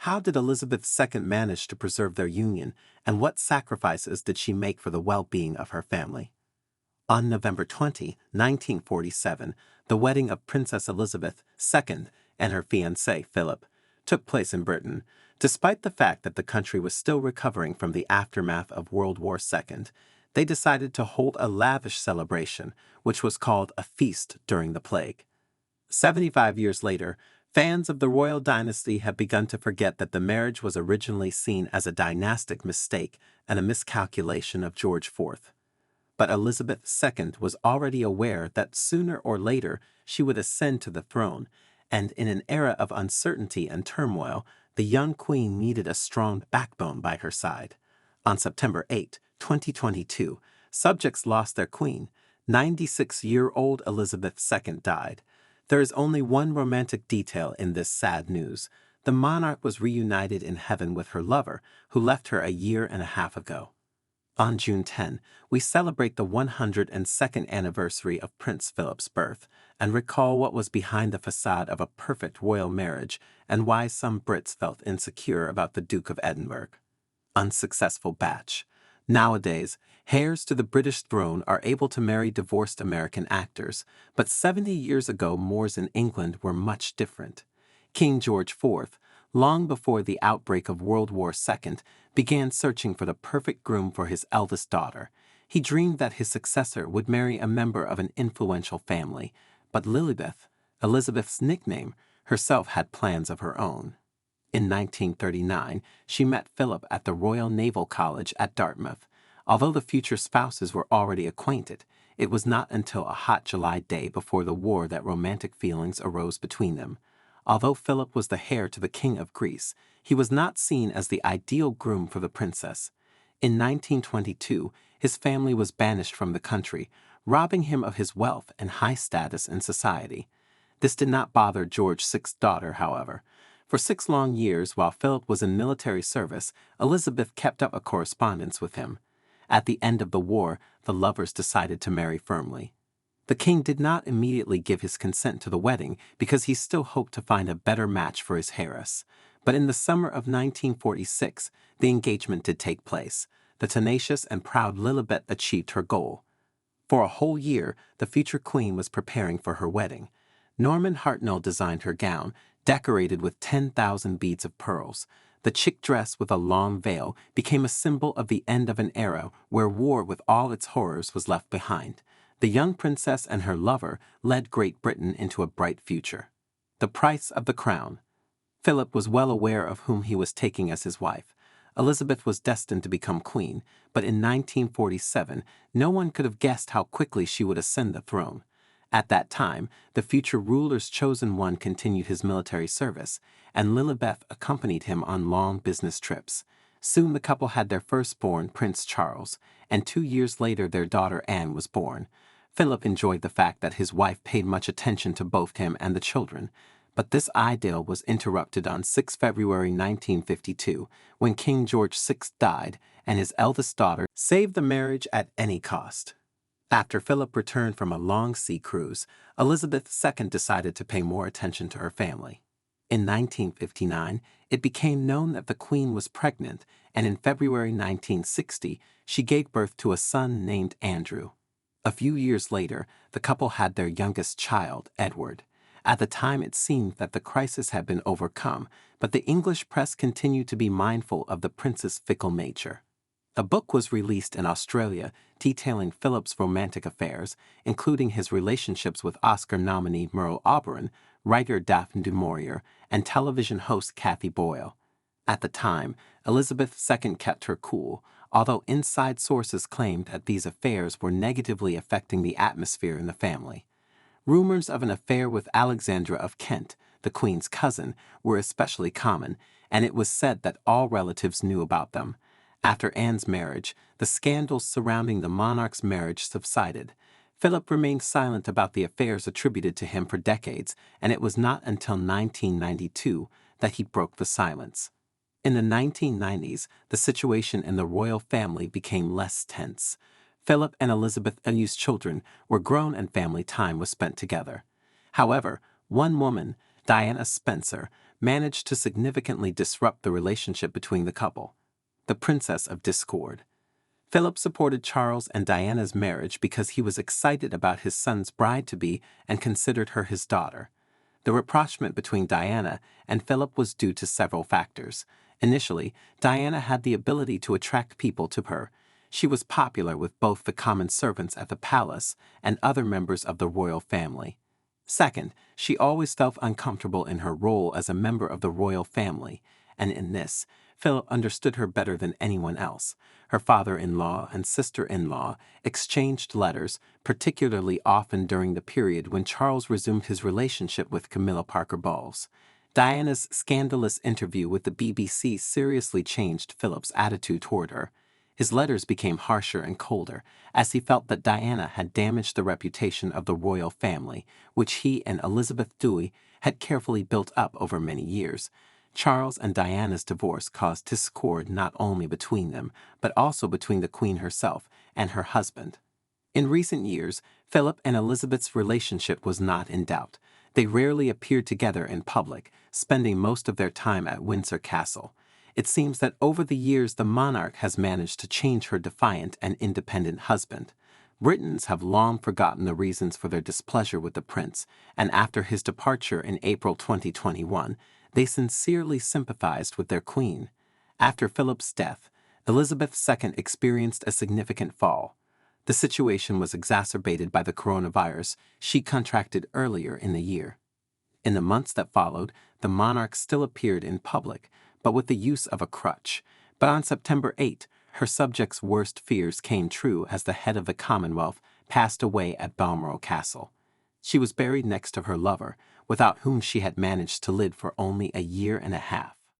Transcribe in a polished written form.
How did Elizabeth II manage to preserve their union, and what sacrifices did she make for the well-being of her family? On November 20, 1947, the wedding of Princess Elizabeth II and her fiancé, Philip, took place in Britain. Despite the fact that the country was still recovering from the aftermath of World War II, they decided to hold a lavish celebration, which was called a feast during the plague. 75 years later, fans of the royal dynasty have begun to forget that the marriage was originally seen as a dynastic mistake and a miscalculation of George IV. But Elizabeth II was already aware that sooner or later she would ascend to the throne, and in an era of uncertainty and turmoil, the young queen needed a strong backbone by her side. On September 8, 2022, subjects lost their queen. 96-year-old Elizabeth II died. There is only one romantic detail in this sad news. The monarch was reunited in heaven with her lover, who left her a year and a half ago. On June 10, we celebrate the 102nd anniversary of Prince Philip's birth and recall what was behind the facade of a perfect royal marriage and why some Brits felt insecure about the Duke of Edinburgh. Unsuccessful batch. Nowadays, heirs to the British throne are able to marry divorced American actors, but 70 years ago Moors in England were much different. King George IV, long before the outbreak of World War II, began searching for the perfect groom for his eldest daughter. He dreamed that his successor would marry a member of an influential family, but Lilibeth, Elizabeth's nickname, herself had plans of her own. In 1939, she met Philip at the Royal Naval College at Dartmouth. Although the future spouses were already acquainted, it was not until a hot July day before the war that romantic feelings arose between them. Although Philip was the heir to the King of Greece, he was not seen as the ideal groom for the princess. In 1922, his family was banished from the country, robbing him of his wealth and high status in society. This did not bother George VI's daughter, however. For 6 long years, while Philip was in military service, Elizabeth kept up a correspondence with him. At the end of the war, the lovers decided to marry firmly. The king did not immediately give his consent to the wedding because he still hoped to find a better match for his heiress. But in the summer of 1946, the engagement did take place. The tenacious and proud Lilibet achieved her goal. For a whole year, the future queen was preparing for her wedding. Norman Hartnell designed her gown, decorated with 10,000 beads of pearls. The chic dress with a long veil became a symbol of the end of an era where war with all its horrors was left behind. The young princess and her lover led Great Britain into a bright future. The price of the crown. Philip was well aware of whom he was taking as his wife. Elizabeth was destined to become queen, but in 1947, no one could have guessed how quickly she would ascend the throne. At that time, the future ruler's chosen one continued his military service, and Lilibeth accompanied him on long business trips. Soon the couple had their firstborn, Prince Charles, and 2 years later their daughter Anne was born. Philip enjoyed the fact that his wife paid much attention to both him and the children, but this idyll was interrupted on 6 February 1952 when King George VI died and his eldest daughter saved the marriage at any cost. After Philip returned from a long sea cruise, Elizabeth II decided to pay more attention to her family. In 1959, it became known that the Queen was pregnant, and in February 1960, she gave birth to a son named Andrew. A few years later, the couple had their youngest child, Edward. At the time, it seemed that the crisis had been overcome, but the English press continued to be mindful of the prince's fickle nature. A book was released in Australia detailing Philip's romantic affairs, including his relationships with Oscar nominee Merle Oberon, writer Daphne du Maurier, and television host Kathy Boyle. At the time, Elizabeth II kept her cool, although inside sources claimed that these affairs were negatively affecting the atmosphere in the family. Rumors of an affair with Alexandra of Kent, the Queen's cousin, were especially common, and it was said that all relatives knew about them. After Anne's marriage, the scandals surrounding the monarch's marriage subsided. Philip remained silent about the affairs attributed to him for decades, and it was not until 1992 that he broke the silence. In the 1990s, the situation in the royal family became less tense. Philip and Elizabeth's children were grown and family time was spent together. However, one woman, Diana Spencer, managed to significantly disrupt the relationship between the couple. The Princess of Discord. Philip supported Charles and Diana's marriage because he was excited about his son's bride-to-be and considered her his daughter. The rapprochement between Diana and Philip was due to several factors. Initially, Diana had the ability to attract people to her. She was popular with both the common servants at the palace and other members of the royal family. Second, she always felt uncomfortable in her role as a member of the royal family, and in this, Philip understood her better than anyone else. Her father-in-law and sister-in-law exchanged letters, particularly often during the period when Charles resumed his relationship with Camilla Parker Bowles. Diana's scandalous interview with the BBC seriously changed Philip's attitude toward her. His letters became harsher and colder, as he felt that Diana had damaged the reputation of the royal family, which he and Elizabeth Dewey had carefully built up over many years. Charles and Diana's divorce caused discord not only between them, but also between the Queen herself and her husband. In recent years, Philip and Elizabeth's relationship was not in doubt. They rarely appeared together in public, spending most of their time at Windsor Castle. It seems that over the years the monarch has managed to change her defiant and independent husband. Britons have long forgotten the reasons for their displeasure with the prince, and after his departure in April 2021, they sincerely sympathized with their queen. After Philip's death, Elizabeth II experienced a significant fall. The situation was exacerbated by the coronavirus she contracted earlier in the year. In the months that followed, the monarch still appeared in public, but with the use of a crutch. But on September 8, her subjects' worst fears came true as the head of the Commonwealth passed away at Balmoral Castle. She was buried next to her lover, without whom she had managed to live for only a year and a half.